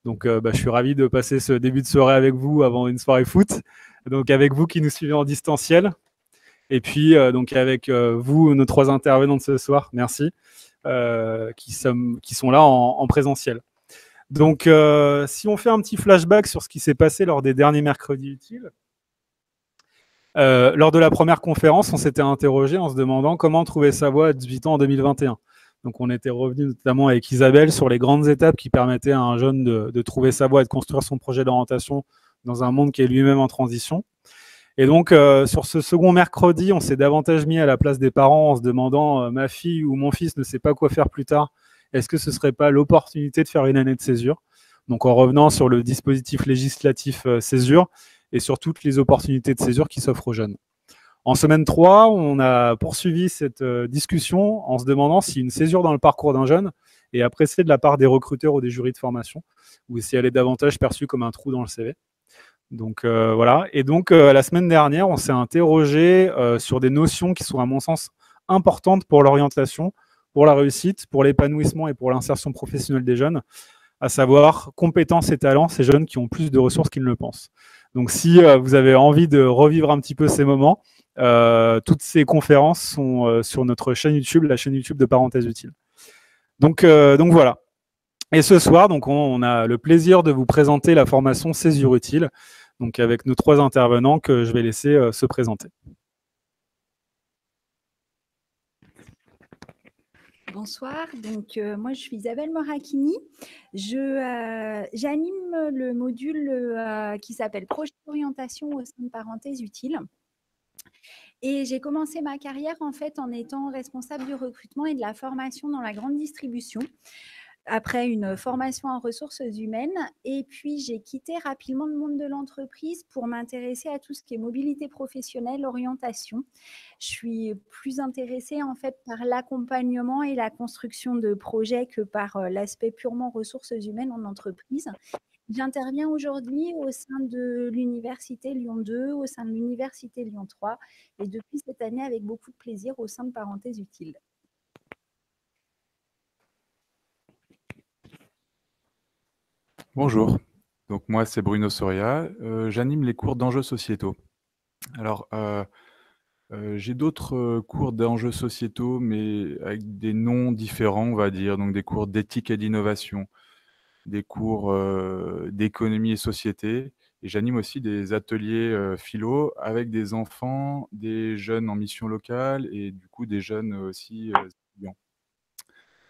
Donc, je suis ravi de passer ce début de soirée avec vous avant une soirée foot. Donc, avec vous qui nous suivez en distanciel. Et puis, donc, avec vous, nos 3 intervenants de ce soir, merci, qui sont là en présentiel. Donc, si on fait un petit flashback sur ce qui s'est passé lors des derniers mercredis utiles, lors de la première conférence, on s'était interrogé en se demandant comment trouver sa voie à 18 ans en 2021. Donc, on était revenu notamment avec Isabelle sur les grandes étapes qui permettaient à un jeune de trouver sa voie et de construire son projet d'orientation dans un monde qui est lui-même en transition. Et donc, sur ce second mercredi, on s'est davantage mis à la place des parents en se demandant ma fille ou mon fils ne sait pas quoi faire plus tard, est-ce que ce ne serait pas l'opportunité de faire une année de césure? Donc, en revenant sur le dispositif législatif césure et sur toutes les opportunités de césure qui s'offrent aux jeunes. En semaine 3, on a poursuivi cette discussion en se demandant si une césure dans le parcours d'un jeune est appréciée de la part des recruteurs ou des jurys de formation, ou si elle est davantage perçue comme un trou dans le CV. Donc voilà. Et donc la semaine dernière, on s'est interrogé sur des notions qui sont à mon sens importantes pour l'orientation, pour la réussite, pour l'épanouissement et pour l'insertion professionnelle des jeunes, à savoir compétences et talents, ces jeunes qui ont plus de ressources qu'ils ne le pensent. Donc si vous avez envie de revivre un petit peu ces moments, toutes ces conférences sont sur notre chaîne YouTube, la chaîne YouTube de Parenthèses Utiles. Donc voilà. Et ce soir, donc, on a le plaisir de vous présenter la formation Césure Utile, donc avec nos 3 intervenants que je vais laisser se présenter. Bonsoir, donc moi je suis Isabelle Moracchini. J'anime le module qui s'appelle Projet d'orientation au sein de Parenthèses Utiles. Et j'ai commencé ma carrière en fait en étant responsable du recrutement et de la formation dans la grande distribution, après une formation en ressources humaines. Et puis, j'ai quitté rapidement le monde de l'entreprise pour m'intéresser à tout ce qui est mobilité professionnelle, orientation. Je suis plus intéressée en fait par l'accompagnement et la construction de projets que par l'aspect purement ressources humaines en entreprise. J'interviens aujourd'hui au sein de l'Université Lyon 2, au sein de l'Université Lyon 3 et depuis cette année avec beaucoup de plaisir au sein de Parenthèses Utiles. Bonjour, donc moi c'est Bruno Soria, j'anime les cours d'enjeux sociétaux. Alors, j'ai d'autres cours d'enjeux sociétaux, mais avec des noms différents, on va dire, donc des cours d'éthique et d'innovation, des cours d'économie et société, et j'anime aussi des ateliers philo avec des enfants, des jeunes en mission locale et du coup des jeunes aussi étudiants.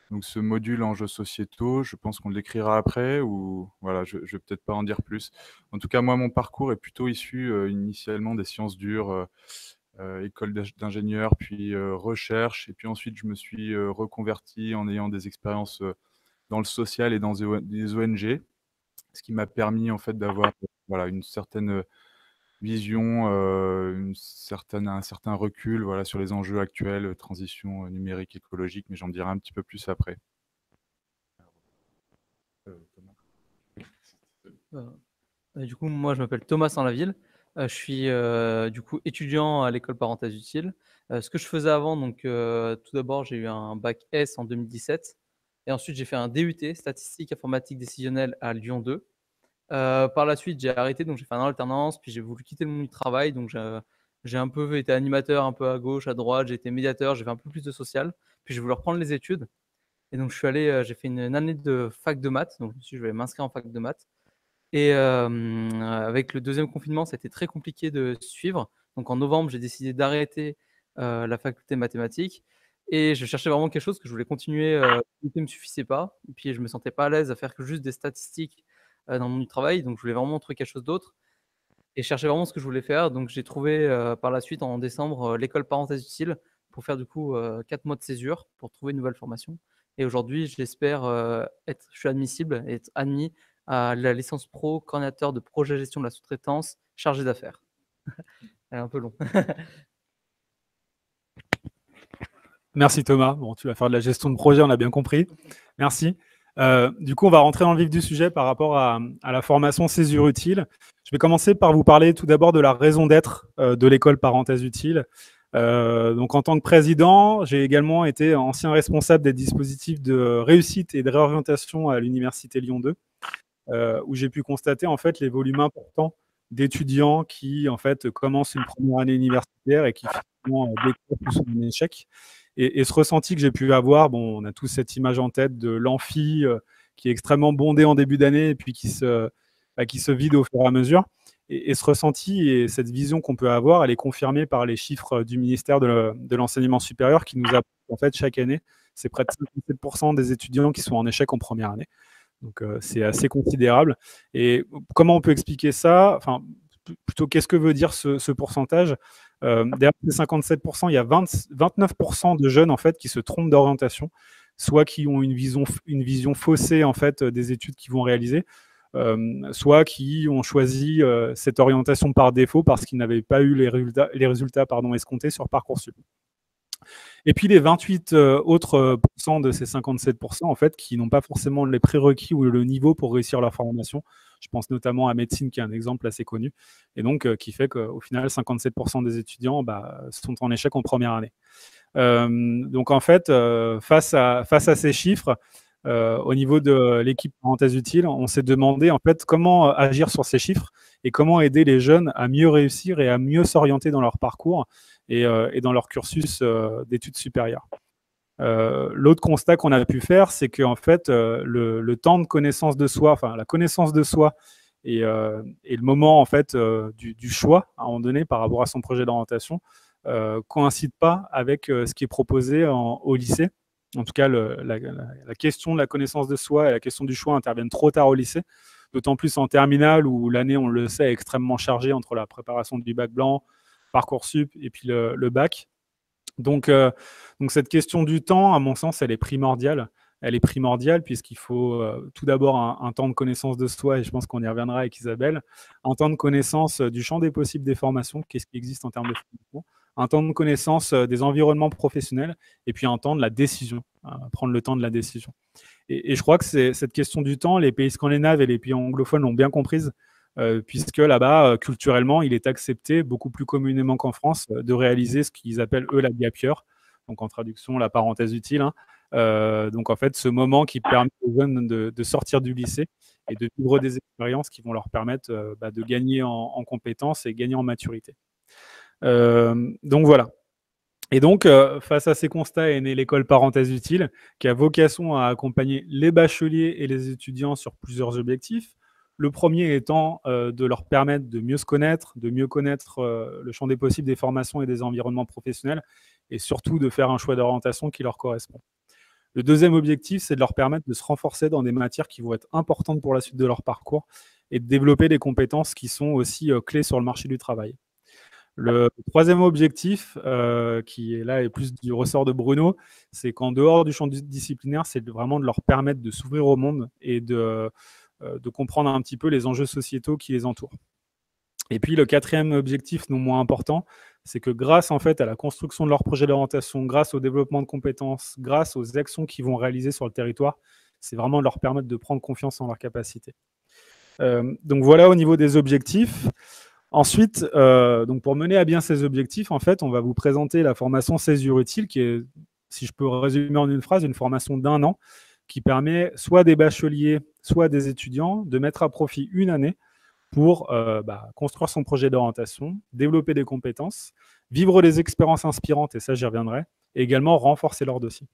Donc ce module enjeux sociétaux, je pense qu'on l'écrira après ou voilà, je vais peut-être pas en dire plus. En tout cas, moi, mon parcours est plutôt issu initialement des sciences dures, école d'ingénieur, puis recherche. Et puis ensuite, je me suis reconverti en ayant des expériences dans le social et dans des ONG, ce qui m'a permis en fait d'avoir voilà, une certaine vision, un certain recul voilà, sur les enjeux actuels, transition numérique, écologique, mais j'en dirai un petit peu plus après. Du coup, moi, je m'appelle Thomas Sanlaville. Je suis du coup étudiant à l'école Parenthèses Utiles. Ce que je faisais avant, donc tout d'abord, j'ai eu un bac S en 2017 et ensuite j'ai fait un DUT, statistique informatique décisionnelle à Lyon 2. Par la suite, j'ai arrêté, donc j'ai fait un an d'alternance, puis j'ai voulu quitter le monde du travail, donc j'ai un peu été animateur, un peu à gauche, à droite, j'ai été médiateur, j'ai fait un peu plus de social, puis j'ai voulu reprendre les études. Et donc je suis allé, j'ai fait une année de fac de maths, donc je vais m'inscrire en fac de maths. Et avec le deuxième confinement, ça a été très compliqué de suivre. Donc en novembre, j'ai décidé d'arrêter la faculté de mathématiques. Et je cherchais vraiment quelque chose que je voulais continuer. L'unité ne me suffisait pas. Et puis je ne me sentais pas à l'aise à faire que juste des statistiques dans mon travail. Donc je voulais vraiment trouver quelque chose d'autre. Et je cherchais vraiment ce que je voulais faire. Donc j'ai trouvé par la suite en décembre l'école Parenthèses Utiles pour faire du coup 4 mois de césure pour trouver une nouvelle formation. Et aujourd'hui, j'espère je suis admissible et être admis à la licence pro, coordinateur de projet gestion de la sous-traitance, chargé d'affaires. Elle est un peu long. Merci Thomas. Bon, tu vas faire de la gestion de projet, on a bien compris. Merci. Du coup, on va rentrer dans le vif du sujet par rapport à la formation Césure Utile. Je vais commencer par vous parler tout d'abord de la raison d'être de l'école Parenthèses Utiles. Donc, en tant que président, j'ai également été ancien responsable des dispositifs de réussite et de réorientation à l'Université Lyon 2. où j'ai pu constater en fait les volumes importants d'étudiants qui en fait commencent une première année universitaire et qui finalement décrochent ou sont en échec. Et ce ressenti que j'ai pu avoir, bon, on a tous cette image en tête de l'amphi qui est extrêmement bondé en début d'année et puis qui se vide au fur et à mesure. Et ce ressenti et cette vision qu'on peut avoir, elle est confirmée par les chiffres du ministère de l'enseignement supérieur qui nous apporte en fait chaque année, c'est près de 57% des étudiants qui sont en échec en première année. Donc c'est assez considérable. Et comment on peut expliquer ça? Enfin, plutôt, qu'est-ce que veut dire ce pourcentage? Derrière ces 57%, il y a 29% de jeunes en fait qui se trompent d'orientation, soit qui ont une vision faussée en fait des études qu'ils vont réaliser, soit qui ont choisi cette orientation par défaut parce qu'ils n'avaient pas eu les résultats escomptés sur Parcoursup. Et puis les 28 autres pourcents de ces 57% en fait, qui n'ont pas forcément les prérequis ou le niveau pour réussir leur formation. Je pense notamment à médecine, qui est un exemple assez connu, et donc qui fait qu'au final, 57% des étudiants sont en échec en première année. Donc en fait, face à ces chiffres, au niveau de l'équipe parenthèse utile, on s'est demandé en fait comment agir sur ces chiffres et comment aider les jeunes à mieux réussir et à mieux s'orienter dans leur parcours et dans leur cursus d'études supérieures. L'autre constat qu'on a pu faire, c'est que en fait, le temps de connaissance de soi, enfin la connaissance de soi et le moment en fait du choix à un moment donné par rapport à son projet d'orientation coïncide pas avec ce qui est proposé au lycée. En tout cas, la question de la connaissance de soi et la question du choix interviennent trop tard au lycée, d'autant plus en terminale où l'année, on le sait, est extrêmement chargée entre la préparation du bac blanc, Parcoursup et puis le bac. Donc cette question du temps, à mon sens, elle est primordiale. Elle est primordiale puisqu'il faut tout d'abord un temps de connaissance de soi, et je pense qu'on y reviendra avec Isabelle, un temps de connaissance du champ des possibles des formations, qu'est-ce qui existe en termes de formation, un temps de connaissance des environnements professionnels, et puis un temps de la décision, prendre le temps de la décision. Et je crois que c'est cette question du temps, les pays scandinaves et les pays anglophones l'ont bien comprise, puisque là-bas, culturellement, il est accepté, beaucoup plus communément qu'en France, de réaliser ce qu'ils appellent, eux, la gap year, donc en traduction, la parenthèse utile. Donc en fait, ce moment qui permet aux jeunes de sortir du lycée et de vivre des expériences qui vont leur permettre de gagner en compétences et gagner en maturité. Donc voilà. Et donc, face à ces constats est née l'école parenthèse utile, qui a vocation à accompagner les bacheliers et les étudiants sur plusieurs objectifs. Le premier étant de leur permettre de mieux se connaître, de mieux connaître le champ des possibles des formations et des environnements professionnels, et surtout de faire un choix d'orientation qui leur correspond. Le deuxième objectif, c'est de leur permettre de se renforcer dans des matières qui vont être importantes pour la suite de leur parcours et de développer des compétences qui sont aussi clés sur le marché du travail. Le troisième objectif, qui est là et plus du ressort de Bruno, c'est qu'en dehors du champ disciplinaire, c'est vraiment de leur permettre de s'ouvrir au monde et de comprendre un petit peu les enjeux sociétaux qui les entourent. Et puis le quatrième objectif, non moins important, c'est que grâce en fait à la construction de leur projet d'orientation, grâce au développement de compétences, grâce aux actions qu'ils vont réaliser sur le territoire, c'est vraiment de leur permettre de prendre confiance en leurs capacités. Donc voilà au niveau des objectifs. Ensuite, donc pour mener à bien ces objectifs, en fait, on va vous présenter la formation Césure utile, qui est, si je peux résumer en une phrase, une formation d'1 an qui permet soit des bacheliers, soit des étudiants de mettre à profit une année pour construire son projet d'orientation, développer des compétences, vivre des expériences inspirantes, et ça j'y reviendrai, et également renforcer leur dossier.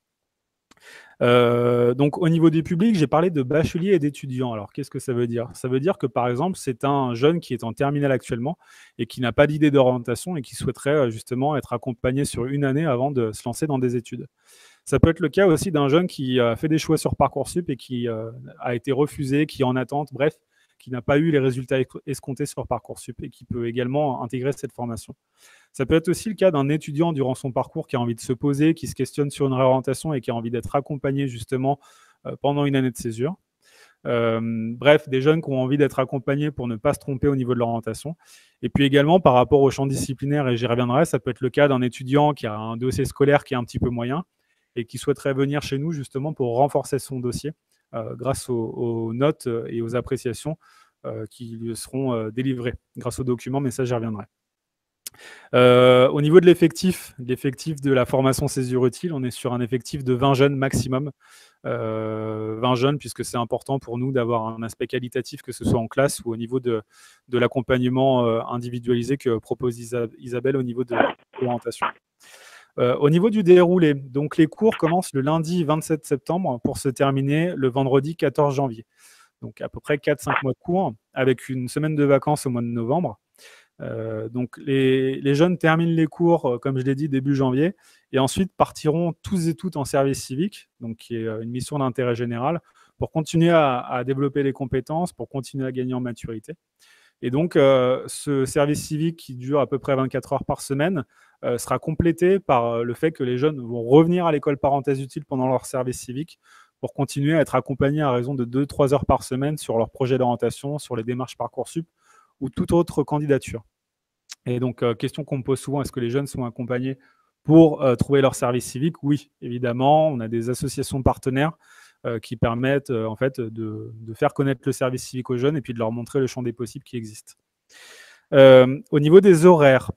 Donc au niveau du public, j'ai parlé de bacheliers et d'étudiants. Alors qu'est-ce que ça veut dire? Ça veut dire que par exemple, c'est un jeune qui est en terminale actuellement et qui n'a pas d'idée d'orientation et qui souhaiterait justement être accompagné sur une année avant de se lancer dans des études. Ça peut être le cas aussi d'un jeune qui a fait des choix sur Parcoursup et qui a été refusé, qui est en attente, bref, qui n'a pas eu les résultats escomptés sur Parcoursup et qui peut également intégrer cette formation. Ça peut être aussi le cas d'un étudiant durant son parcours qui a envie de se poser, qui se questionne sur une réorientation et qui a envie d'être accompagné justement pendant une année de césure. Bref, des jeunes qui ont envie d'être accompagnés pour ne pas se tromper au niveau de l'orientation. Et puis également, par rapport au champ disciplinaire, et j'y reviendrai, ça peut être le cas d'un étudiant qui a un dossier scolaire qui est un petit peu moyen et qui souhaiterait venir chez nous justement pour renforcer son dossier grâce aux notes et aux appréciations qui lui seront délivrées grâce aux documents, mais ça, j'y reviendrai. Au niveau de l'effectif de la formation césure utile, on est sur un effectif de 20 jeunes maximum. 20 jeunes, puisque c'est important pour nous d'avoir un aspect qualitatif, que ce soit en classe ou au niveau de l'accompagnement individualisé que propose Isabelle au niveau de l'orientation. Au niveau du déroulé, donc les cours commencent le lundi 27 septembre pour se terminer le vendredi 14 janvier. Donc à peu près 4-5 mois de cours, avec une semaine de vacances au mois de novembre. Donc les jeunes terminent les cours, comme je l'ai dit, début janvier, et ensuite partiront tous et toutes en service civique, donc qui est une mission d'intérêt général, pour continuer à développer les compétences, pour continuer à gagner en maturité. Et donc, ce service civique qui dure à peu près 24 heures par semaine sera complété par le fait que les jeunes vont revenir à l'école parenthèse utile pendant leur service civique pour continuer à être accompagnés à raison de 2-3 heures par semaine sur leur projet d'orientation, sur les démarches Parcoursup ou toute autre candidature. Et donc, question qu'on me pose souvent, est-ce que les jeunes sont accompagnés pour trouver leur service civique? Oui, évidemment, on a des associations partenaires qui permettent en fait de faire connaître le service civique aux jeunes et puis de leur montrer le champ des possibles qui existe. Au niveau des horaires,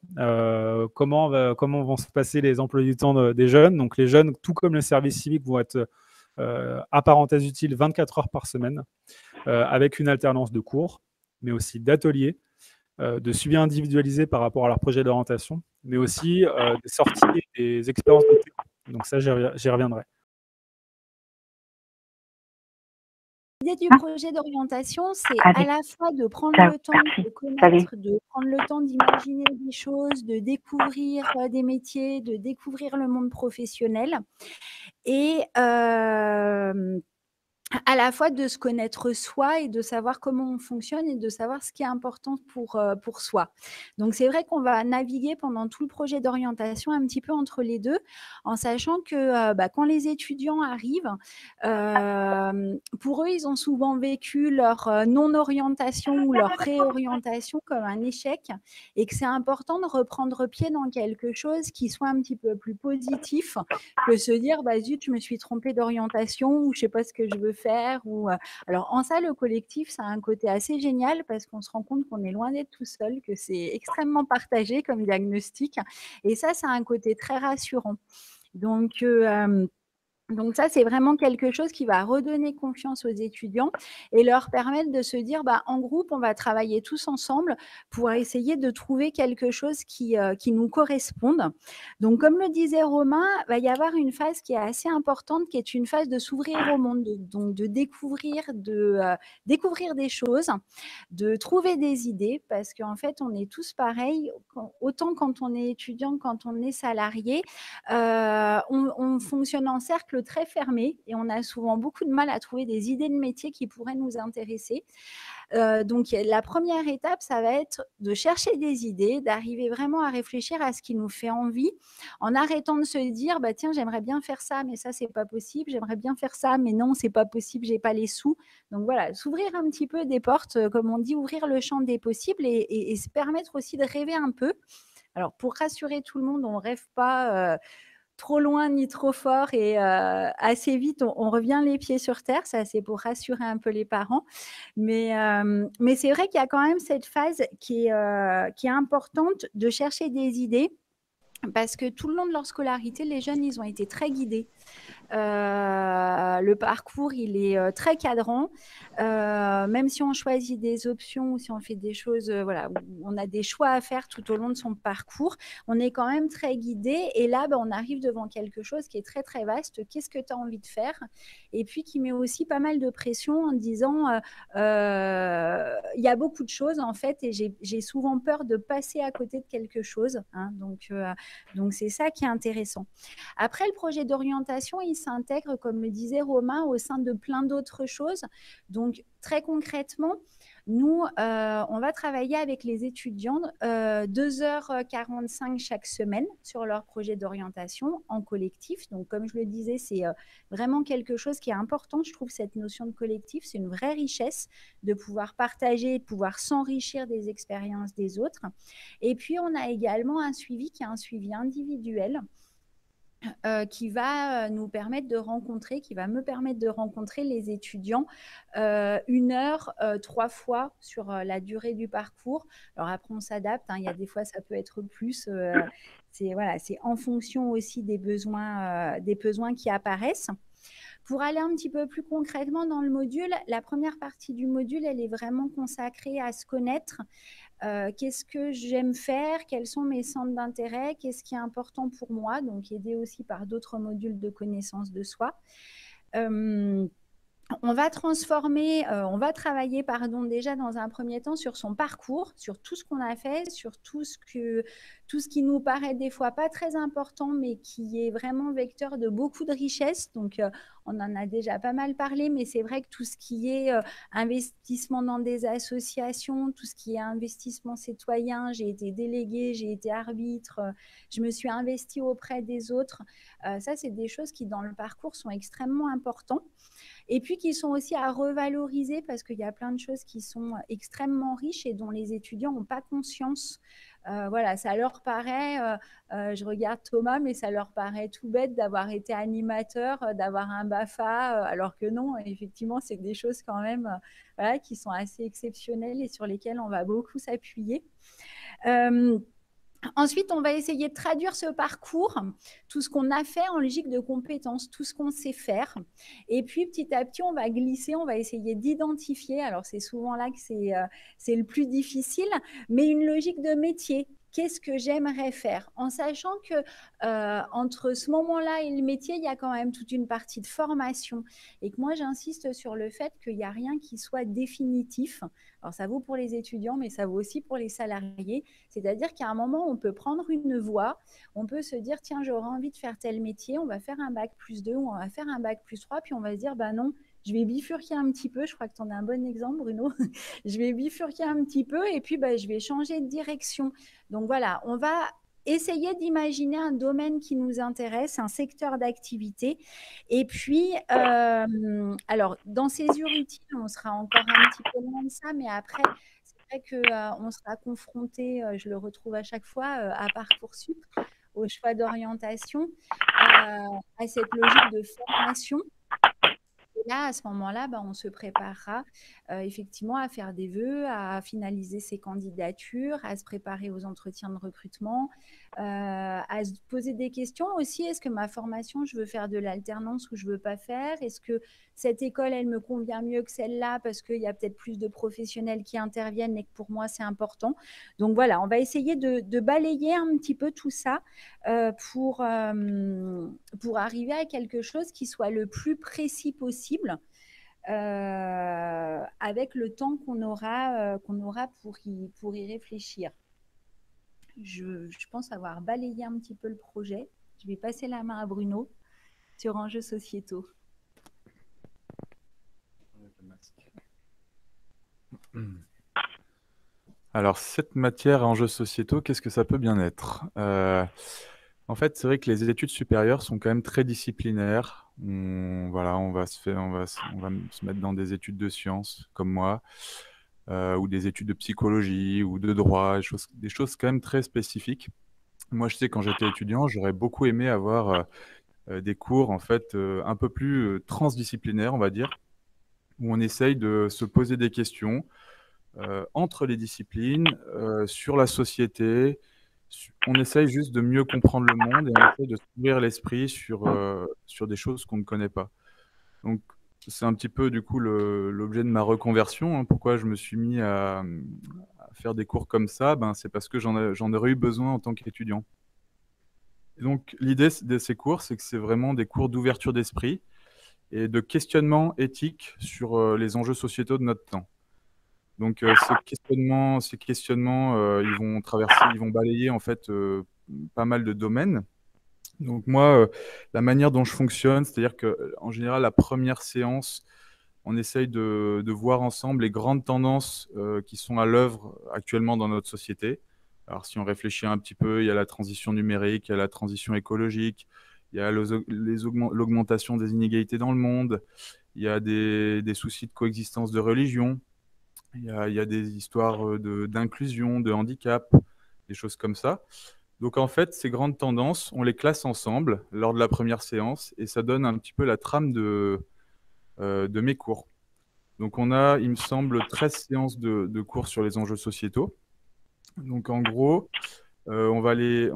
comment vont se passer les emplois du temps des jeunes? Donc les jeunes, tout comme le service civique, vont être à parenthèse utile 24 heures par semaine, avec une alternance de cours, mais aussi d'ateliers, de suivi individualisé par rapport à leur projet d'orientation, mais aussi des sorties et des expériences de terrain. Donc ça, j'y reviendrai. L'idée du projet d'orientation, c'est à la fois de prendre le temps de connaître, de prendre le temps d'imaginer des choses, de découvrir des métiers, de découvrir le monde professionnel et à la fois de se connaître soi et de savoir comment on fonctionne et de savoir ce qui est important pour soi. Donc c'est vrai qu'on va naviguer pendant tout le projet d'orientation un petit peu entre les deux, en sachant que quand les étudiants arrivent, pour eux, ils ont souvent vécu leur non-orientation ou leur réorientation comme un échec et que c'est important de reprendre pied dans quelque chose qui soit un petit peu plus positif que se dire bah, zut, je me suis trompée d'orientation ou je sais pas ce que je veux faire. Alors en ça, le collectif, ça a un côté assez génial parce qu'on se rend compte qu'on est loin d'être tout seul, que c'est extrêmement partagé comme diagnostic. Et ça a un côté très rassurant. Donc ça, c'est vraiment quelque chose qui va redonner confiance aux étudiants et leur permettre de se dire, bah, en groupe, on va travailler tous ensemble pour essayer de trouver quelque chose qui nous corresponde. Donc, comme le disait Romain, il va y avoir une phase qui est assez importante, qui est une phase de s'ouvrir au monde, donc de découvrir des choses, de trouver des idées, parce qu'en fait, on est tous pareils, autant quand on est étudiant, quand on est salarié, on fonctionne en cercle très fermé et on a souvent beaucoup de mal à trouver des idées de métier qui pourraient nous intéresser. Donc la première étape, ça va être de chercher des idées, d'arriver vraiment à réfléchir à ce qui nous fait envie, en arrêtant de se dire bah tiens, j'aimerais bien faire ça, mais ça c'est pas possible, j'aimerais bien faire ça, mais non, c'est pas possible, j'ai pas les sous. Donc voilà, s'ouvrir un petit peu des portes, comme on dit, ouvrir le champ des possibles et se permettre aussi de rêver un peu. Alors pour rassurer tout le monde, on rêve pas trop loin ni trop fort et assez vite, on revient les pieds sur terre. Ça, c'est pour rassurer un peu les parents. Mais c'est vrai qu'il y a quand même cette phase qui est importante de chercher des idées parce que tout le long de leur scolarité, les jeunes, ils ont été très guidés. Le parcours, il est très cadrant. Même si on choisit des options ou si on fait des choses, voilà, où on a des choix à faire tout au long de son parcours, on est quand même très guidé. Et là, on arrive devant quelque chose qui est très, très vaste. Qu'est-ce que tu as envie de faire? Et puis qui met aussi pas mal de pression en disant, il y a beaucoup de choses en fait, et j'ai souvent peur de passer à côté de quelque chose. Hein, donc c'est ça qui est intéressant. Après, le projet d'orientation, il s'intègre, comme le disait Romain, au sein de plein d'autres choses. Donc, très concrètement, nous, on va travailler avec les étudiants 2h45 chaque semaine sur leur projet d'orientation en collectif. Donc, comme je le disais, c'est vraiment quelque chose qui est important. Je trouve cette notion de collectif, c'est une vraie richesse de pouvoir partager, de pouvoir s'enrichir des expériences des autres. Et puis, on a également un suivi qui est un suivi individuel qui va nous permettre de rencontrer, qui va me permettre de rencontrer les étudiants 1 heure, 3 fois sur la durée du parcours. Alors après, on s'adapte, hein, il y a des fois, ça peut être plus. C'est voilà, c'est en fonction aussi des besoins qui apparaissent. Pour aller un petit peu plus concrètement dans le module, la première partie du module, elle est vraiment consacrée à se connaître. Qu'est-ce que j'aime faire, quels sont mes centres d'intérêt, qu'est-ce qui est important pour moi, donc aidé aussi par d'autres modules de connaissance de soi. On va travailler déjà dans un premier temps sur son parcours, sur tout ce qu'on a fait, sur tout ce qui nous paraît des fois pas très important, mais qui est vraiment vecteur de beaucoup de richesses. Donc, on en a déjà pas mal parlé, mais c'est vrai que tout ce qui est investissement dans des associations, tout ce qui est investissement citoyen, j'ai été déléguée, j'ai été arbitre, je me suis investie auprès des autres. Ça, c'est des choses qui, dans le parcours, sont extrêmement importantes. Et puis qui sont aussi à revaloriser parce qu'il y a plein de choses qui sont extrêmement riches et dont les étudiants n'ont pas conscience. Voilà, ça leur paraît, je regarde Thomas, mais ça leur paraît tout bête d'avoir été animateur, d'avoir un BAFA, alors que non, effectivement, c'est des choses quand même voilà, qui sont assez exceptionnelles et sur lesquelles on va beaucoup s'appuyer. Ensuite, on va essayer de traduire ce parcours, tout ce qu'on a fait en logique de compétences, tout ce qu'on sait faire. Et puis, petit à petit, on va glisser, on va essayer d'identifier. Alors, c'est souvent là que c'est le plus difficile, mais une logique de métier. Qu'est-ce que j'aimerais faire? En sachant que entre ce moment-là et le métier, il y a quand même toute une partie de formation. Et que moi, j'insiste sur le fait qu'il n'y a rien qui soit définitif. Alors, ça vaut pour les étudiants, mais ça vaut aussi pour les salariés. C'est-à-dire qu'à un moment, on peut prendre une voie, on peut se dire, tiens, j'aurais envie de faire tel métier, on va faire un bac+2 ou on va faire un bac+3, puis on va se dire, bah non, je vais bifurquer un petit peu. Je crois que tu en as un bon exemple, Bruno. Je vais bifurquer un petit peu et puis je vais changer de direction. Donc voilà, on va essayer d'imaginer un domaine qui nous intéresse, un secteur d'activité. Et puis, alors, dans Césure utile, on sera encore un petit peu loin de ça, mais après, c'est vrai qu'on sera confronté, je le retrouve à chaque fois, à Parcoursup, au choix d'orientation, à cette logique de formation. Et là, à ce moment-là, on se préparera effectivement à faire des vœux, à finaliser ses candidatures, à se préparer aux entretiens de recrutement, à se poser des questions aussi. Est-ce que ma formation, je veux faire de l'alternance ou je ne veux pas faire? Est-ce que cette école, elle me convient mieux que celle-là parce qu'il y a peut-être plus de professionnels qui interviennent et que pour moi, c'est important? Donc voilà, on va essayer de balayer un petit peu tout ça pour arriver à quelque chose qui soit le plus précis possible avec le temps qu'on aura pour y réfléchir. Je pense avoir balayé un petit peu le projet. Je vais passer la main à Bruno sur enjeux sociétaux. Alors, cette matière à enjeux sociétaux, qu'est-ce que ça peut bien être? En fait, c'est vrai que les études supérieures sont quand même très disciplinaires. Voilà, on va se mettre dans des études de sciences, comme moi, ou des études de psychologie ou de droit, des choses quand même très spécifiques. Moi, je sais, quand j'étais étudiant, j'aurais beaucoup aimé avoir des cours, en fait, un peu plus transdisciplinaires, on va dire, où on essaye de se poser des questions entre les disciplines, sur la société. On essaye juste de mieux comprendre le monde et on essaye de s'ouvrir l'esprit sur des choses qu'on ne connaît pas. Donc, c'est un petit peu, du coup, l'objet de ma reconversion, hein. Pourquoi je me suis mis à faire des cours comme ça? C'est parce que j'en aurais eu besoin en tant qu'étudiant. Et donc, l'idée de ces cours, c'est que c'est vraiment des cours d'ouverture d'esprit et de questionnement éthique sur les enjeux sociétaux de notre temps. Donc, ces questionnements, ils vont balayer en fait pas mal de domaines. Donc moi, la manière dont je fonctionne, c'est-à-dire qu'en général, la première séance, on essaye de voir ensemble les grandes tendances qui sont à l'œuvre actuellement dans notre société. Alors, si on réfléchit un petit peu, il y a la transition numérique, il y a la transition écologique, il y a l'augmentation des inégalités dans le monde, il y a des soucis de coexistence de religion. Il y a des histoires d'inclusion, de handicap, des choses comme ça. Donc en fait, ces grandes tendances, on les classe ensemble lors de la première séance et ça donne un petit peu la trame de mes cours. Donc on a, il me semble, 13 séances de cours sur les enjeux sociétaux. Donc en gros, les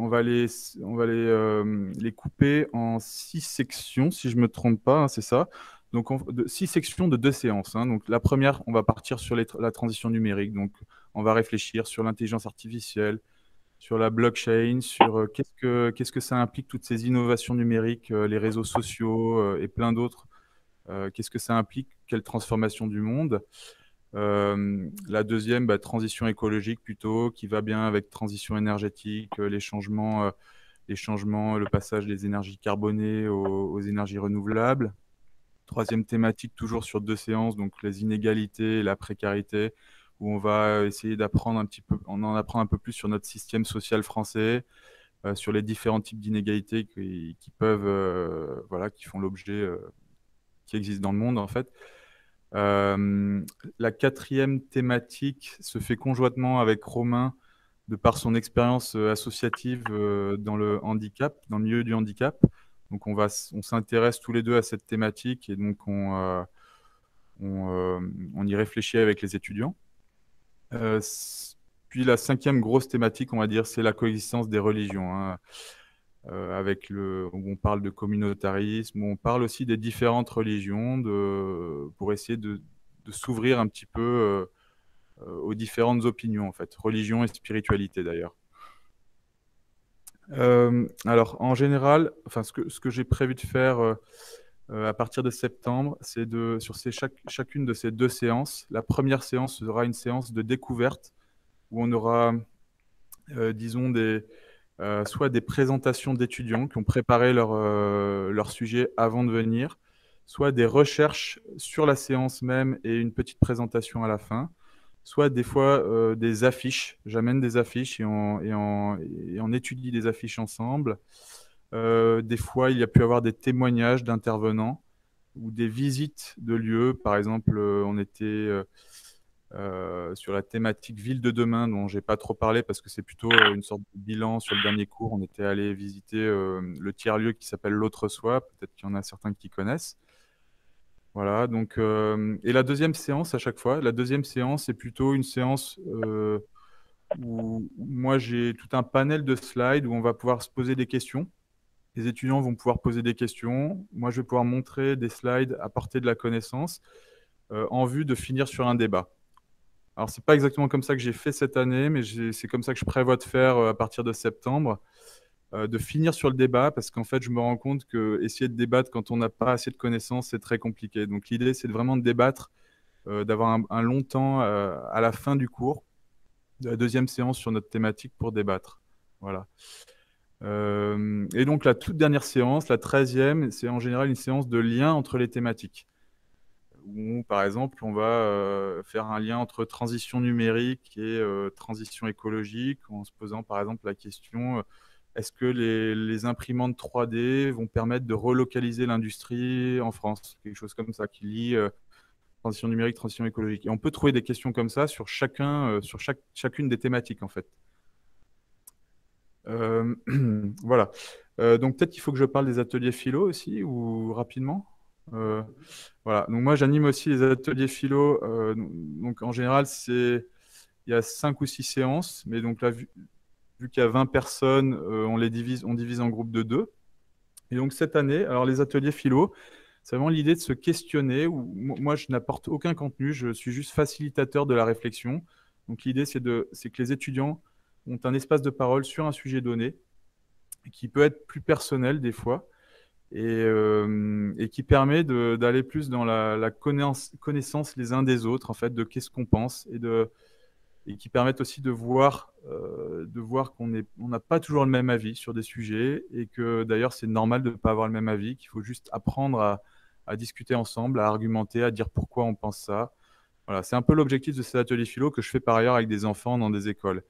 couper en 6 sections, si je ne me trompe pas, hein, c'est ça. Donc 6 sections de 2 séances, hein. Donc la première, on va partir sur la transition numérique. Donc on va réfléchir sur l'intelligence artificielle, sur la blockchain, sur qu'est-ce que ça implique, toutes ces innovations numériques, les réseaux sociaux et plein d'autres. Qu'est-ce que ça implique, quelle transformation du monde. La deuxième, transition écologique plutôt, qui va bien avec transition énergétique, les changements, le passage des énergies carbonées aux énergies renouvelables. Troisième thématique, toujours sur 2 séances, donc les inégalités et la précarité, où on va essayer d'apprendre un petit peu, on en apprend un peu plus sur notre système social français, sur les différents types d'inégalités qui peuvent, voilà, qui font l'objet, qui existent dans le monde en fait. La quatrième thématique se fait conjointement avec Romain, de par son expérience associative dans le handicap, dans le milieu du handicap. Donc on s'intéresse tous les deux à cette thématique et donc on y réfléchit avec les étudiants. Puis la cinquième grosse thématique, on va dire, c'est la coexistence des religions, hein. Où on parle de communautarisme, où on parle aussi des différentes religions pour essayer de s'ouvrir un petit peu aux différentes opinions, en fait, religion et spiritualité d'ailleurs. Alors, en général, enfin, ce que j'ai prévu de faire à partir de septembre, c'est sur chacune de ces 2 séances, la première séance sera une séance de découverte où on aura, disons, soit des présentations d'étudiants qui ont préparé leur sujet avant de venir, soit des recherches sur la séance même et une petite présentation à la fin, soit des fois des affiches. J'amène des affiches et on étudie des affiches ensemble. Des fois, il y a pu avoir des témoignages d'intervenants ou des visites de lieux. Par exemple, on était sur la thématique Ville de demain, dont j'ai pas trop parlé parce que c'est plutôt une sorte de bilan sur le dernier cours. On était allé visiter le tiers-lieu qui s'appelle L'Autre Soi. Peut-être qu'il y en a certains qui connaissent. Voilà, donc, et la deuxième séance, à chaque fois, la deuxième séance est plutôt une séance où moi j'ai tout un panel de slides où on va pouvoir se poser des questions. Les étudiants vont pouvoir poser des questions. Moi, je vais pouvoir montrer des slides, apporter de la connaissance en vue de finir sur un débat. Alors, c'est pas exactement comme ça que j'ai fait cette année, mais c'est comme ça que je prévois de faire à partir de septembre, de finir sur le débat, parce qu'en fait, je me rends compte que essayer de débattre quand on n'a pas assez de connaissances, c'est très compliqué. Donc, l'idée, c'est vraiment de débattre, d'avoir un long temps à la fin du cours, de la deuxième séance sur notre thématique pour débattre. Voilà. Et donc, la toute dernière séance, la 13e, c'est en général une séance de lien entre les thématiques. Où, par exemple, on va faire un lien entre transition numérique et transition écologique, en se posant, par exemple, la question est-ce que les imprimantes 3D vont permettre de relocaliser l'industrie en France? Quelque chose comme ça, qui lie transition numérique, transition écologique. Et on peut trouver des questions comme ça sur chacune des thématiques, en fait. Voilà. Donc, peut-être qu'il faut que je parle des ateliers philo aussi, ou rapidement. Voilà. Donc moi j'anime aussi les ateliers philo. Donc en général il y a 5 ou 6 séances, mais donc là vu qu'il y a 20 personnes, on divise en groupes de 2. Et donc cette année, alors les ateliers philo, c'est vraiment l'idée de se questionner. Moi je n'apporte aucun contenu, je suis juste facilitateur de la réflexion. Donc l'idée c'est que les étudiants ont un espace de parole sur un sujet donné, qui peut être plus personnel des fois. Et qui permet d'aller plus dans la connaissance les uns des autres, en fait, de qu'est-ce qu'on pense, et qui permettent aussi de voir qu'on n'a pas toujours le même avis sur des sujets, et que d'ailleurs c'est normal de ne pas avoir le même avis, qu'il faut juste apprendre à discuter ensemble, à argumenter, à dire pourquoi on pense ça. Voilà, c'est un peu l'objectif de ces ateliers philo que je fais par ailleurs avec des enfants dans des écoles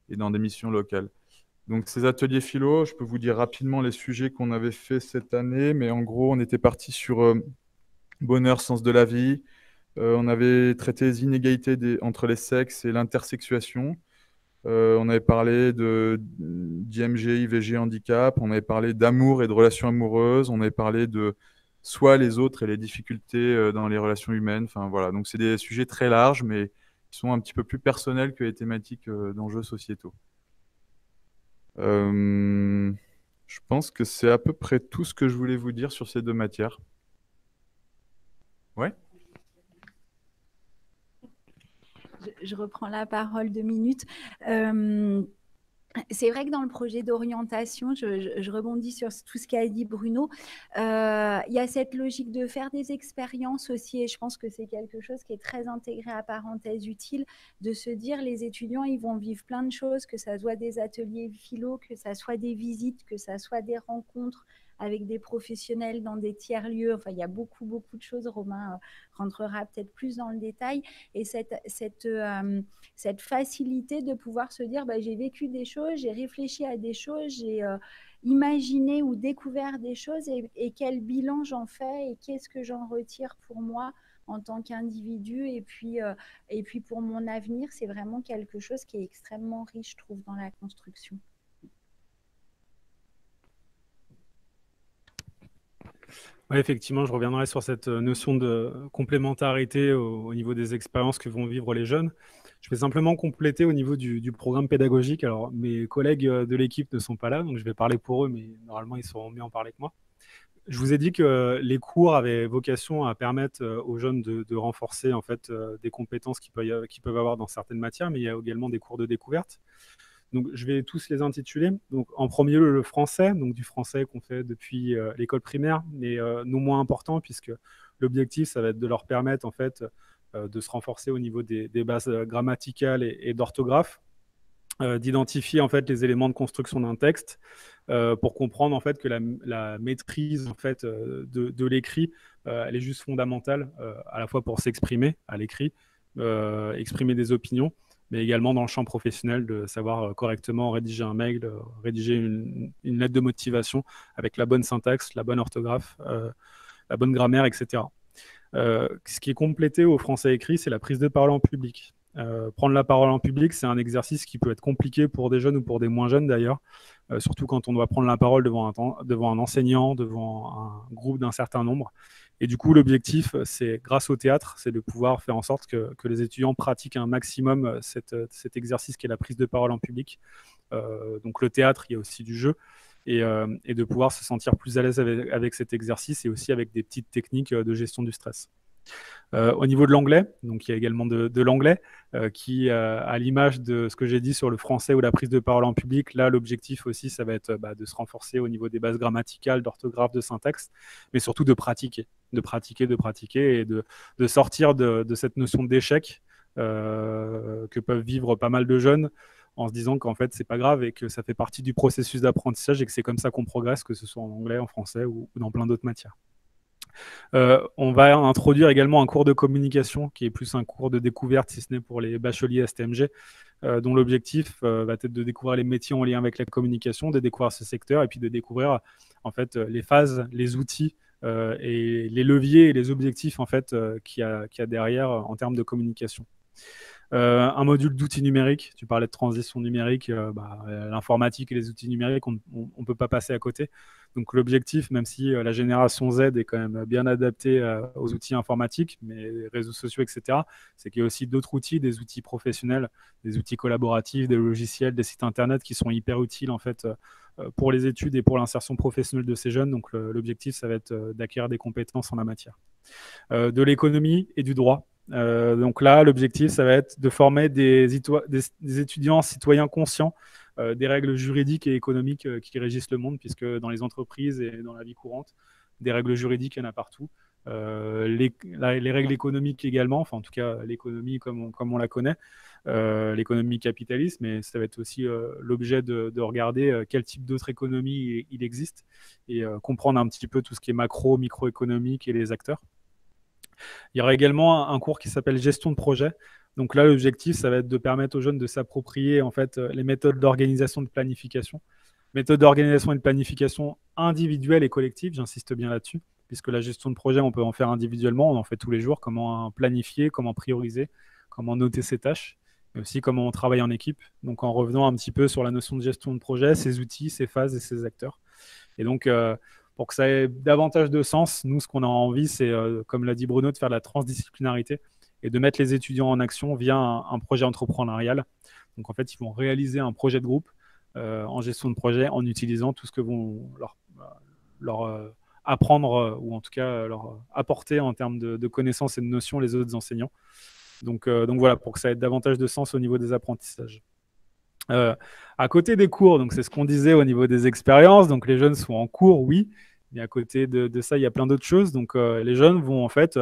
et dans des missions locales. Donc, ces ateliers philo, je peux vous dire rapidement les sujets qu'on avait fait cette année, mais en gros, on était parti sur bonheur, sens de la vie. On avait traité les inégalités entre les sexes et l'intersexuation. On avait parlé d'IMG, IVG, handicap. On avait parlé d'amour et de relations amoureuses. On avait parlé de soi, les autres et les difficultés dans les relations humaines. Enfin, voilà. Donc, c'est des sujets très larges, mais qui sont un petit peu plus personnels que les thématiques d'enjeux sociétaux. Je pense que c'est à peu près tout ce que je voulais vous dire sur ces deux matières. Ouais. Je reprends la parole 2 minutes. C'est vrai que dans le projet d'orientation, je rebondis sur tout ce qu'a dit Bruno, il y a cette logique de faire des expériences aussi, et je pense que c'est quelque chose qui est très intégré à Parenthèses Utiles, de se dire les étudiants, ils vont vivre plein de choses, que ça soit des ateliers philo, que ça soit des visites, que ça soit des rencontres avec des professionnels dans des tiers-lieux. Enfin, il y a beaucoup de choses. Romain rentrera peut-être plus dans le détail. Et cette facilité de pouvoir se dire, j'ai vécu des choses, j'ai réfléchi à des choses, j'ai imaginé ou découvert des choses, et quel bilan j'en fais et qu'est-ce que j'en retire pour moi en tant qu'individu, et puis pour mon avenir. C'est vraiment quelque chose qui est extrêmement riche, je trouve, dans la construction. Oui, effectivement, je reviendrai sur cette notion de complémentarité au niveau des expériences que vont vivre les jeunes. Je vais simplement compléter au niveau du programme pédagogique. Alors, mes collègues de l'équipe ne sont pas là, donc je vais parler pour eux, mais normalement, ils sauront mieux en parler que moi. Je vous ai dit que les cours avaient vocation à permettre aux jeunes de renforcer en fait, des compétences qu'ils peuvent avoir dans certaines matières, mais il y a également des cours de découverte. Donc, je vais tous les intituler. Donc, en premier lieu, le français, donc du français qu'on fait depuis l'école primaire, mais non moins important, puisque l'objectif, ça va être de leur permettre en fait, de se renforcer au niveau des bases grammaticales et d'orthographe, d'identifier en fait les éléments de construction d'un texte, pour comprendre en fait que la maîtrise en fait, de l'écrit, elle est juste fondamentale, à la fois pour s'exprimer à l'écrit, exprimer des opinions, mais également dans le champ professionnel, de savoir correctement rédiger un mail, rédiger une lettre de motivation avec la bonne syntaxe, la bonne orthographe, la bonne grammaire, etc. Ce qui est complété au français écrit, c'est la prise de parole en public. Prendre la parole en public, c'est un exercice qui peut être compliqué pour des jeunes ou pour des moins jeunes d'ailleurs, surtout quand on doit prendre la parole devant un enseignant, devant un groupe d'un certain nombre. Et du coup, l'objectif, c'est, grâce au théâtre, c'est de pouvoir faire en sorte que les étudiants pratiquent un maximum cet exercice qui est la prise de parole en public. Donc le théâtre, il y a aussi du jeu, et de pouvoir se sentir plus à l'aise avec cet exercice, et aussi avec des petites techniques de gestion du stress. Au niveau de l'anglais, donc il y a également de l'anglais qui, à l'image de ce que j'ai dit sur le français ou la prise de parole en public, là l'objectif aussi, ça va être de se renforcer au niveau des bases grammaticales, d'orthographe, de syntaxe, mais surtout de pratiquer et de sortir de cette notion d'échec que peuvent vivre pas mal de jeunes, en se disant qu'en fait c'est pas grave et que ça fait partie du processus d'apprentissage et que c'est comme ça qu'on progresse, que ce soit en anglais, en français ou dans plein d'autres matières. On va introduire également un cours de communication qui est plus un cours de découverte, si ce n'est pour les bacheliers STMG, dont l'objectif va être de découvrir les métiers en lien avec la communication, de découvrir ce secteur, et puis de découvrir en fait les phases, les outils et les leviers et les objectifs en fait, qu'il y a derrière en termes de communication. Un module d'outils numériques, tu parlais de transition numérique, l'informatique et les outils numériques, on ne peut pas passer à côté. Donc l'objectif, même si la génération Z est quand même bien adaptée aux outils informatiques, mais les réseaux sociaux, etc., c'est qu'il y a aussi d'autres outils, des outils professionnels, des outils collaboratifs, des logiciels, des sites internet qui sont hyper utiles en fait, pour les études et pour l'insertion professionnelle de ces jeunes. Donc l'objectif, ça va être d'acquérir des compétences en la matière. De l'économie et du droit. Donc là, l'objectif, ça va être de former des étudiants citoyens conscients des règles juridiques et économiques qui régissent le monde, puisque dans les entreprises et dans la vie courante, des règles juridiques, il y en a partout. Les règles économiques également, enfin en tout cas l'économie comme on la connaît, l'économie capitaliste, mais ça va être aussi l'objet de regarder quel type d'autres économies il existe, et comprendre un petit peu tout ce qui est macro, microéconomique et les acteurs. Il y aura également un cours qui s'appelle gestion de projet. Donc là, l'objectif, ça va être de permettre aux jeunes de s'approprier en fait les méthodes d'organisation de planification. Méthodes d'organisation et de planification individuelles et collectives, j'insiste bien là-dessus, puisque la gestion de projet, on peut en faire individuellement, on en fait tous les jours, comment planifier, comment prioriser, comment noter ses tâches. et aussi comment on travaille en équipe. Donc en revenant un petit peu sur la notion de gestion de projet, ses outils, ses phases et ses acteurs. Et donc, pour que ça ait davantage de sens, nous, ce qu'on a envie, c'est, comme l'a dit Bruno, de faire de la transdisciplinarité et de mettre les étudiants en action via un projet entrepreneurial. Donc, en fait, ils vont réaliser un projet de groupe en gestion de projet en utilisant tout ce que vont leur apprendre ou en tout cas leur apporter en termes de connaissances et de notions les autres enseignants. Donc voilà, pour que ça ait davantage de sens au niveau des apprentissages. À côté des cours, donc c'est ce qu'on disait au niveau des expériences, donc les jeunes sont en cours, oui, mais à côté de ça, il y a plein d'autres choses. Donc les jeunes vont en fait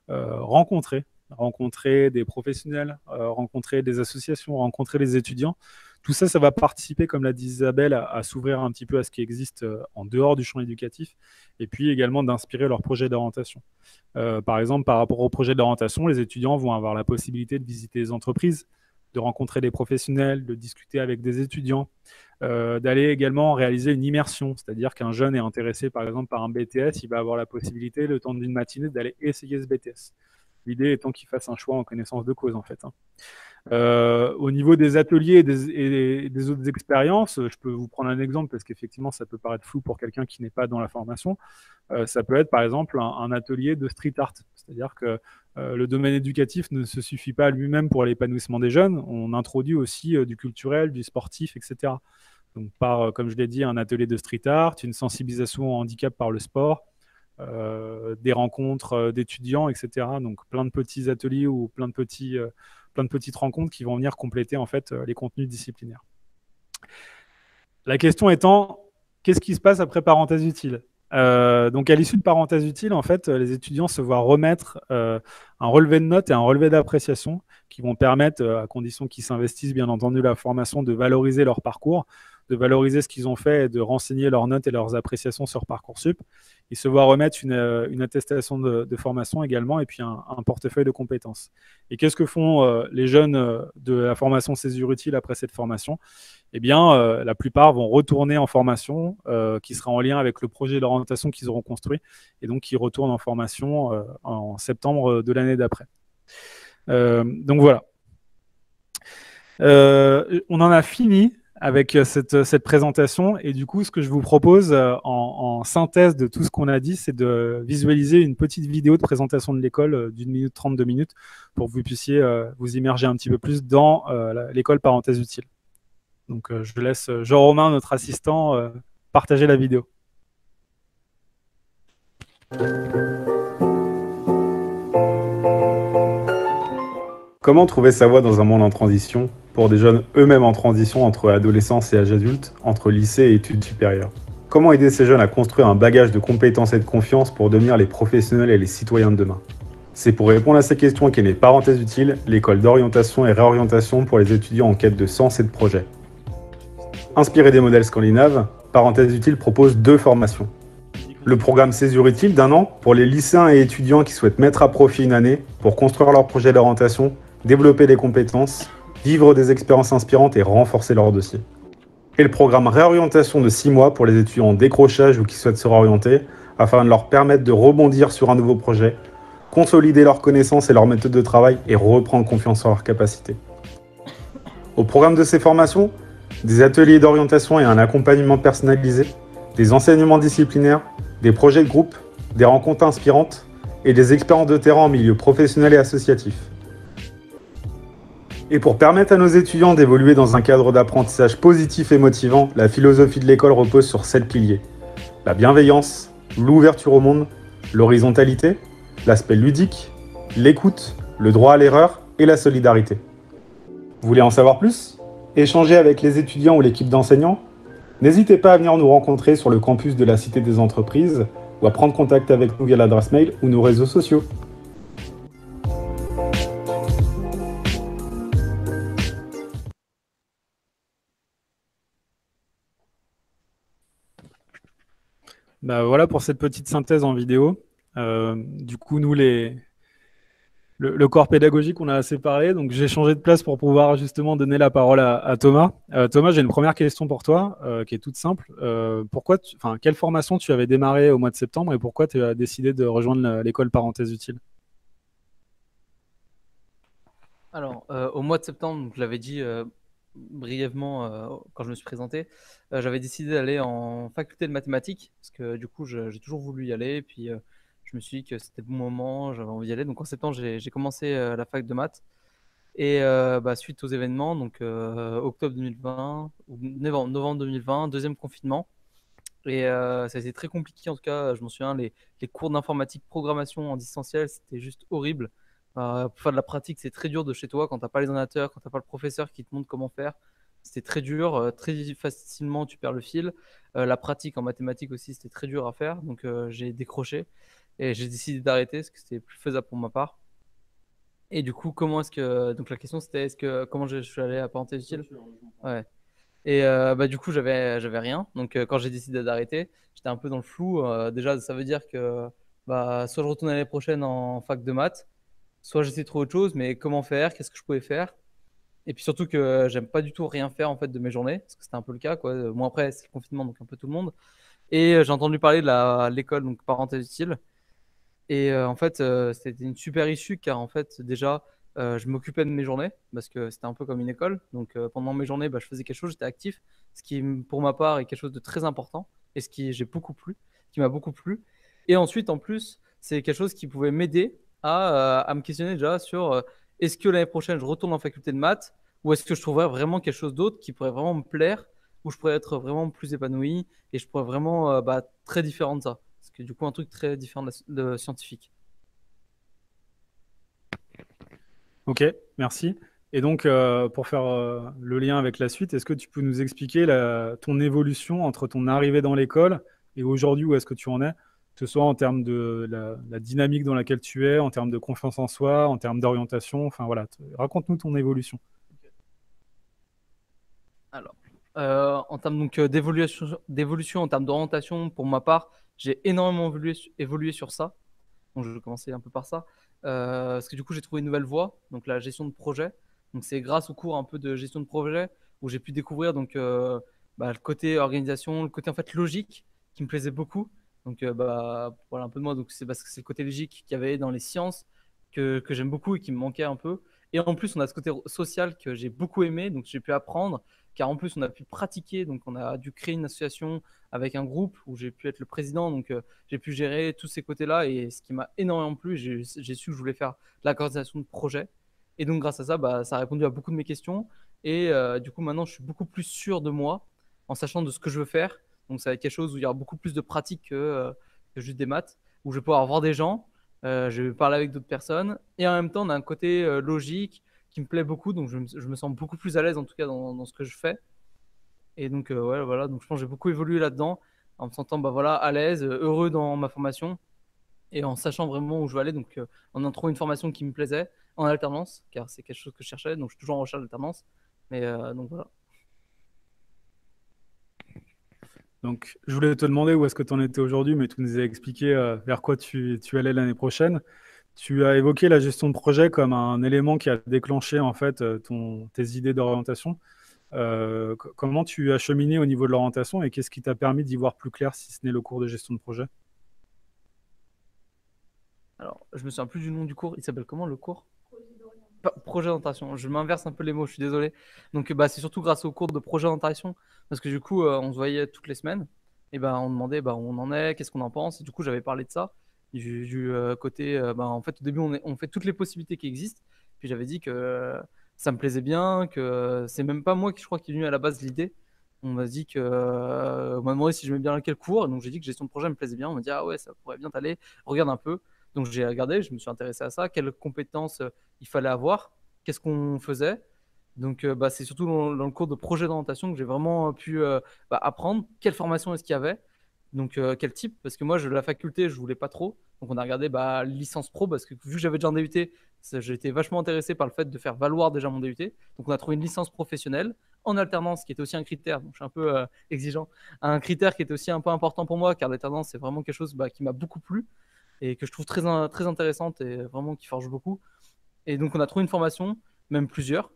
rencontrer des professionnels, rencontrer des associations, rencontrer les étudiants. Tout ça, ça va participer, comme l'a dit Isabelle, à s'ouvrir un petit peu à ce qui existe en dehors du champ éducatif, et puis également d'inspirer leur projet d'orientation. Par exemple, par rapport au projet d'orientation, les étudiants vont avoir la possibilité de visiter les entreprises, de rencontrer des professionnels, de discuter avec des étudiants, d'aller également réaliser une immersion, c'est-à-dire qu'un jeune est intéressé par exemple par un BTS, il va avoir la possibilité, le temps d'une matinée, d'aller essayer ce BTS. L'idée étant qu'il fasse un choix en connaissance de cause en fait. Au niveau des ateliers et des autres expériences, je peux vous prendre un exemple parce qu'effectivement ça peut paraître flou pour quelqu'un qui n'est pas dans la formation. Ça peut être par exemple un atelier de street art, c'est-à-dire que le domaine éducatif ne se suffit pas à lui-même pour l'épanouissement des jeunes, on introduit aussi du culturel, du sportif, etc. Donc par, comme je l'ai dit, un atelier de street art, une sensibilisation au handicap par le sport, des rencontres d'étudiants, etc. Donc plein de petits ateliers ou plein de petites rencontres qui vont venir compléter en fait les contenus disciplinaires. La question étant, qu'est-ce qui se passe après parenthèse utile ? Donc à l'issue de parenthèse utile, en fait, les étudiants se voient remettre un relevé de notes et un relevé d'appréciation qui vont permettre, à condition qu'ils s'investissent bien entendu la formation, de valoriser leur parcours, de valoriser ce qu'ils ont fait et de renseigner leurs notes et leurs appréciations sur Parcoursup. Ils se voient remettre une attestation de formation également et puis un portefeuille de compétences. Et qu'est-ce que font les jeunes de la formation Césure utile après cette formation ? Eh bien, la plupart vont retourner en formation qui sera en lien avec le projet d'orientation qu'ils auront construit et donc qui retournent en formation en septembre de l'année d'après. Donc voilà. On en a fini avec cette présentation et du coup, ce que je vous propose en synthèse de tout ce qu'on a dit, c'est de visualiser une petite vidéo de présentation de l'école d'1 minute 30, 2 minutes pour que vous puissiez vous immerger un petit peu plus dans l'école parenthèse utile. Donc, je laisse Jean-Romain, notre assistant, partager la vidéo. Comment trouver sa voie dans un monde en transition pour des jeunes eux-mêmes en transition entre adolescence et âge adulte, entre lycée et études supérieures? Comment aider ces jeunes à construire un bagage de compétences et de confiance pour devenir les professionnels et les citoyens de demain? C'est pour répondre à ces questions qu'est née Parenthèse utile, l'école d'orientation et réorientation pour les étudiants en quête de sens et de projet. Inspiré des modèles scandinaves, Parenthèse utile propose 2 formations. Le programme Césure utile d'1 an pour les lycéens et étudiants qui souhaitent mettre à profit une année pour construire leur projet d'orientation, développer des compétences, vivre des expériences inspirantes et renforcer leur dossier. Et le programme Réorientation de 6 mois pour les étudiants en décrochage ou qui souhaitent se réorienter afin de leur permettre de rebondir sur un nouveau projet, consolider leurs connaissances et leur méthode de travail et reprendre confiance en leurs capacités. Au programme de ces formations, des ateliers d'orientation et un accompagnement personnalisé, des enseignements disciplinaires, des projets de groupe, des rencontres inspirantes et des expériences de terrain en milieu professionnel et associatif. Et pour permettre à nos étudiants d'évoluer dans un cadre d'apprentissage positif et motivant, la philosophie de l'école repose sur 7 piliers. La bienveillance, l'ouverture au monde, l'horizontalité, l'aspect ludique, l'écoute, le droit à l'erreur et la solidarité. Vous voulez en savoir plus ? Échanger avec les étudiants ou l'équipe d'enseignants ? N'hésitez pas à venir nous rencontrer sur le campus de la Cité des Entreprises ou à prendre contact avec nous via l'adresse mail ou nos réseaux sociaux. Bah, voilà pour cette petite synthèse en vidéo. Du coup, nous, le corps pédagogique, on a assez parlé, donc j'ai changé de place pour pouvoir justement donner la parole à Thomas. Thomas, j'ai une première question pour toi, qui est toute simple. Quelle formation tu avais démarré au mois de septembre et pourquoi tu as décidé de rejoindre l'école Parenthèse utile ? Alors, au mois de septembre, donc, je l'avais dit brièvement quand je me suis présenté, j'avais décidé d'aller en faculté de mathématiques parce que du coup, j'ai toujours voulu y aller. Et puis, je me suis dit que c'était le bon moment, j'avais envie d'y aller. Donc, en septembre, j'ai commencé la fac de maths. Et suite aux événements, donc octobre 2020 ou novembre 2020, deuxième confinement. Et ça a été très compliqué, en tout cas, je m'en souviens, les cours d'informatique, programmation en distanciel, c'était juste horrible. Pour faire de la pratique, c'est très dur de chez toi quand t'as pas les ordinateurs, quand t'as pas le professeur qui te montre comment faire. C'était très dur, très facilement tu perds le fil. La pratique en mathématiques aussi, c'était très dur à faire, donc j'ai décroché et j'ai décidé d'arrêter parce que c'était plus faisable pour ma part. Et du coup, comment est-ce que. Donc la question c'était comment je suis allé à parenthèse utile? Ouais. Et du coup, j'avais rien. Donc, quand j'ai décidé d'arrêter, j'étais un peu dans le flou. Déjà, ça veut dire que soit je retourne l'année prochaine en fac de maths, soit j'essaie de trouver autre chose, mais comment faire? Qu'est-ce que je pouvais faire? Et puis surtout que j'aime pas du tout rien faire en fait de mes journées, parce que c'était un peu le cas, quoi. Moi, après, c'est le confinement, donc un peu tout le monde. Et j'ai entendu parler de l'école, donc parenthèse utile. Et en fait, c'était une super issue car en fait, déjà, je m'occupais de mes journées parce que c'était un peu comme une école. Donc pendant mes journées, je faisais quelque chose, j'étais actif, ce qui, pour ma part, est quelque chose de très important et qui m'a beaucoup plu. Et ensuite, en plus, c'est quelque chose qui pouvait m'aider à me questionner déjà sur est-ce que l'année prochaine, je retourne en faculté de maths ou est-ce que je trouverais vraiment quelque chose d'autre qui pourrait vraiment me plaire, où je pourrais être vraiment plus épanoui et je pourrais vraiment très différent de ça. Parce que du coup, un truc très différent de scientifique. Ok, merci. Et donc, pour faire le lien avec la suite, est-ce que tu peux nous expliquer ton évolution entre ton arrivée dans l'école et aujourd'hui où est-ce que tu en es, que ce soit en termes de la dynamique dans laquelle tu es, en termes de confiance en soi, en termes d'orientation, enfin voilà, raconte-nous ton évolution. Alors, en termes donc, d'évolution, en termes d'orientation, pour ma part, j'ai énormément évolué sur ça. Donc, je vais commencer un peu par ça. Parce que du coup, j'ai trouvé une nouvelle voie, donc la gestion de projet. Donc, c'est grâce au cours un peu de gestion de projet où j'ai pu découvrir donc, le côté organisation, le côté en fait logique qui me plaisait beaucoup. Donc, voilà un peu de moi. Donc, c'est parce que c'est le côté logique qu'il y avait dans les sciences que j'aime beaucoup et qui me manquait un peu. Et en plus, on a ce côté social que j'ai beaucoup aimé, donc j'ai pu apprendre, car en plus, on a pu pratiquer, donc on a dû créer une association avec un groupe où j'ai pu être le président, donc j'ai pu gérer tous ces côtés-là, et ce qui m'a énormément plu, j'ai su que je voulais faire de la coordination de projet. Et donc, grâce à ça, ça a répondu à beaucoup de mes questions, et du coup, maintenant, je suis beaucoup plus sûr de moi, en sachant de ce que je veux faire. Donc, ça va être quelque chose où il y aura beaucoup plus de pratique que juste des maths, où je vais pouvoir voir des gens, je vais parler avec d'autres personnes. Et en même temps, on a un côté logique qui me plaît beaucoup. Donc, je me sens beaucoup plus à l'aise, en tout cas, dans ce que je fais. Et donc, ouais, voilà. Donc, je pense que j'ai beaucoup évolué là-dedans, en me sentant à l'aise, heureux dans ma formation et en sachant vraiment où je veux aller. Donc, en en trouvant une formation qui me plaisait en alternance, car c'est quelque chose que je cherchais. Donc, je suis toujours en recherche d'alternance. Mais donc, voilà. Donc, je voulais te demander où est-ce que tu en étais aujourd'hui, mais tu nous as expliqué vers quoi tu allais l'année prochaine. Tu as évoqué la gestion de projet comme un élément qui a déclenché en fait tes idées d'orientation. Comment tu as cheminé au niveau de l'orientation et qu'est-ce qui t'a permis d'y voir plus clair si ce n'est le cours de gestion de projet? Alors, je me souviens plus du nom du cours. Il s'appelle comment le cours? Projet d'orientation. Je m'inverse un peu les mots, je suis désolé. Donc, c'est surtout grâce au cours de projet d'orientation, parce que du coup, on se voyait toutes les semaines, et on demandait où on en est, qu'est-ce qu'on en pense. Et du coup, j'avais parlé de ça, du côté, en fait, au début, on fait toutes les possibilités qui existent. Puis j'avais dit que ça me plaisait bien, que c'est même pas moi qui, je crois, qui est venu à la base de l'idée. On m'a dit que, on m'a demandé si je j'aimais bien quel cours, donc j'ai dit que gestion de projet me plaisait bien. On m'a dit ah ouais, ça pourrait bien t'aller, regarde un peu. Donc j'ai regardé, je me suis intéressé à ça, quelles compétences il fallait avoir, qu'est-ce qu'on faisait. Donc c'est surtout dans le cours de projet d'orientation que j'ai vraiment pu apprendre quelle formation est-ce qu'il y avait, donc quel type, parce que moi la faculté je voulais pas trop, donc on a regardé licence pro, parce que vu que j'avais déjà un DUT, j'étais vachement intéressé par le fait de faire valoir déjà mon DUT, donc on a trouvé une licence professionnelle en alternance qui était aussi un critère, donc je suis un peu exigeant, un critère qui était aussi un peu important pour moi, car l'alternance c'est vraiment quelque chose qui m'a beaucoup plu et que je trouve très intéressante et vraiment qui forge beaucoup. Et donc, on a trouvé une formation, même plusieurs.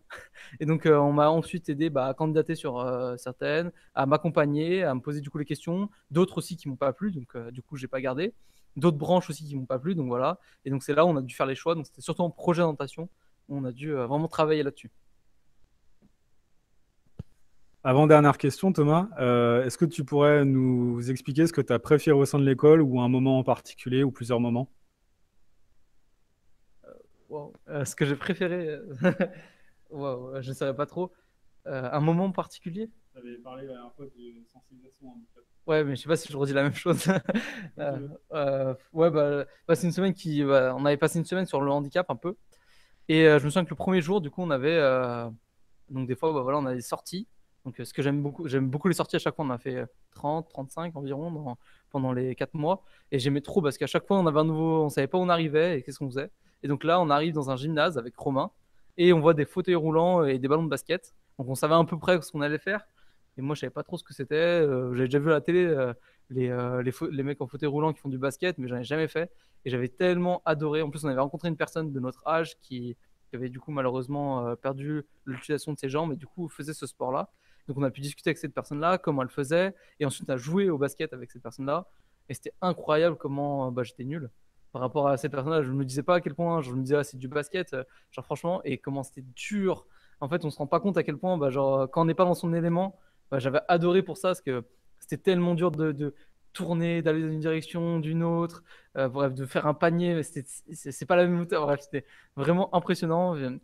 Et donc, on m'a ensuite aidé à candidater sur certaines, à m'accompagner, à me poser du coup les questions. D'autres aussi qui m'ont pas plu, donc du coup, j'ai pas gardé. D'autres branches aussi qui m'ont pas plu, donc voilà. Et donc, c'est là où on a dû faire les choix. Donc, c'était surtout en projet d'orientation on a dû vraiment travailler là-dessus. Avant-dernière question, Thomas. Est-ce que tu pourrais nous expliquer ce que tu as préféré au sein de l'école ou un moment en particulier ou plusieurs moments? Wow. Ce que j'ai préféré, wow, je ne savais pas trop. Un moment particulier? Tu avais parlé la dernière fois de sensibilisation. Ouais, mais je sais pas si je redis la même chose. Ouais, c'est une semaine on avait passé une semaine sur le handicap un peu. Et je me souviens que le premier jour, du coup, on avait. Donc, des fois, voilà, on a des sorties. Donc, ce que j'aime beaucoup les sorties. À chaque fois, on a fait 30, 35 environ pendant les 4 mois. Et j'aimais trop parce qu'à chaque fois, on avait un nouveau. On savait pas où on arrivait et qu'est-ce qu'on faisait. Et donc là, on arrive dans un gymnase avec Romain et on voit des fauteuils roulants et des ballons de basket. Donc, on savait à peu près ce qu'on allait faire. Et moi, je savais pas trop ce que c'était. J'avais déjà vu à la télé les mecs en fauteuil roulant qui font du basket, mais j'en ai jamais fait. Et j'avais tellement adoré. En plus, on avait rencontré une personne de notre âge qui avait du coup malheureusement perdu l'utilisation de ses jambes et du coup faisait ce sport-là. Donc on a pu discuter avec cette personne-là, comment elle faisait, et ensuite on a joué au basket avec cette personne-là. Et c'était incroyable comment j'étais nul par rapport à cette personne-là. Je ne me disais pas à quel point, je me disais c'est du basket, genre franchement, et comment c'était dur. En fait, on se rend pas compte à quel point, genre quand on n'est pas dans son élément, j'avais adoré pour ça parce que c'était tellement dur de tourner, d'aller dans une direction, d'une autre, bref, de faire un panier. C'est pas la même hauteur. Bref, c'était vraiment impressionnant de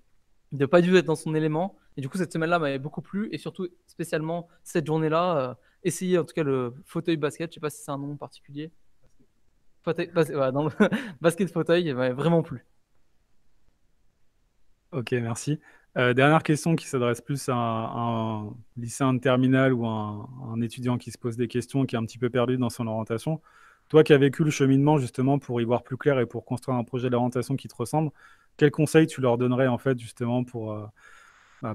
ne pas du être dans son élément. Et du coup, cette semaine-là m'avait beaucoup plu. Et surtout, spécialement, cette journée-là, essayer en tout cas le fauteuil basket. Je sais pas si c'est un nom particulier. Voilà, dans le basket fauteuil, il m'avait vraiment plu. Ok, merci. Dernière question qui s'adresse plus à un lycéen de terminale ou un étudiant qui se pose des questions, qui est un petit peu perdu dans son orientation. Toi qui as vécu le cheminement justement pour y voir plus clair et pour construire un projet d'orientation qui te ressemble, quels conseils tu leur donnerais en fait justement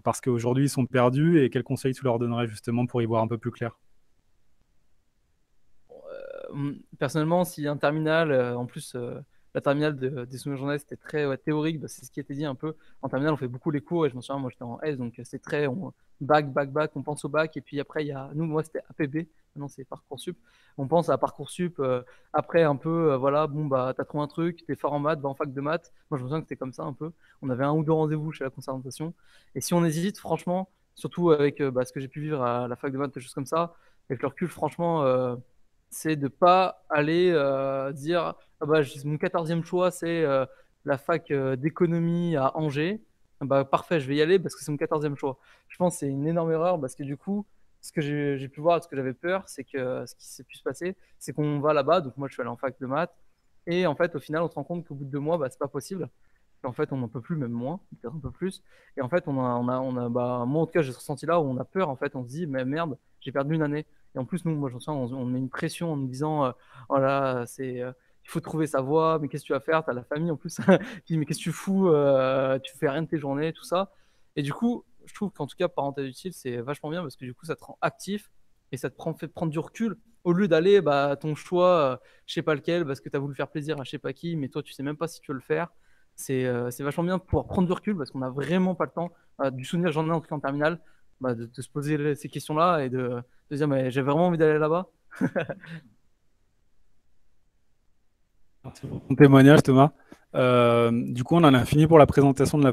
parce qu'aujourd'hui ils sont perdus, et quels conseils tu leur donnerais justement pour y voir un peu plus clair? Personnellement, si un terminal, en plus, la terminale des souvenirs journalistes c'était très théorique, c'est ce qui était dit un peu. En terminale, on fait beaucoup les cours et je me souviens, moi j'étais en S, donc c'est très bac, on pense au bac. Et puis après, moi c'était APB, maintenant c'est Parcoursup. On pense à Parcoursup, après un peu, voilà, bon, t'as trouvé un truc, t'es fort en maths, en fac de maths. Moi je me souviens que c'était comme ça un peu. On avait un ou deux rendez-vous chez la concertation. Et si on hésite, franchement, surtout avec ce que j'ai pu vivre à la fac de maths, des choses comme ça, avec le recul, franchement, c'est de pas aller dire mon 14e choix c'est la fac d'économie à Angers. Parfait, je vais y aller parce que c'est mon 14e choix. Je pense que c'est une énorme erreur parce que du coup, ce que j'ai pu voir, ce que j'avais peur, c'est que ce qui s'est pu se passer, c'est qu'on va là-bas. Donc moi, je suis allé en fac de maths et en fait, au final, on se rend compte qu'au bout de 2 mois, c'est pas possible. Et en fait, on n'en peut plus, même moins, peut-être un peu plus. Et en fait, moi en tout cas, j'ai ce ressenti-là où on a peur. En fait, on se dit, mais merde, j'ai perdu une année. Et en plus, nous, moi, j'en sens, on met une pression en nous disant, voilà, il faut trouver sa voie, mais qu'est-ce que tu vas faire? Tu as la famille en plus qui dit, mais qu'est-ce que tu fous? Tu fais rien de tes journées, tout ça. Et du coup, je trouve qu'en tout cas, parenthèse utile, c'est vachement bien parce que du coup, ça te rend actif et ça te fait prendre du recul au lieu d'aller ton choix, je sais pas lequel, parce que tu as voulu faire plaisir à je sais pas qui, mais toi, tu sais même pas si tu veux le faire. C'est vachement bien de pouvoir prendre du recul parce qu'on n'a vraiment pas le temps. Du souvenir que j'en ai en tout cas en terminale, de se poser ces questions-là et de dire, mais j'ai vraiment envie d'aller là-bas. Merci pour ton témoignage, Thomas. Du coup, on en a fini pour la présentation de la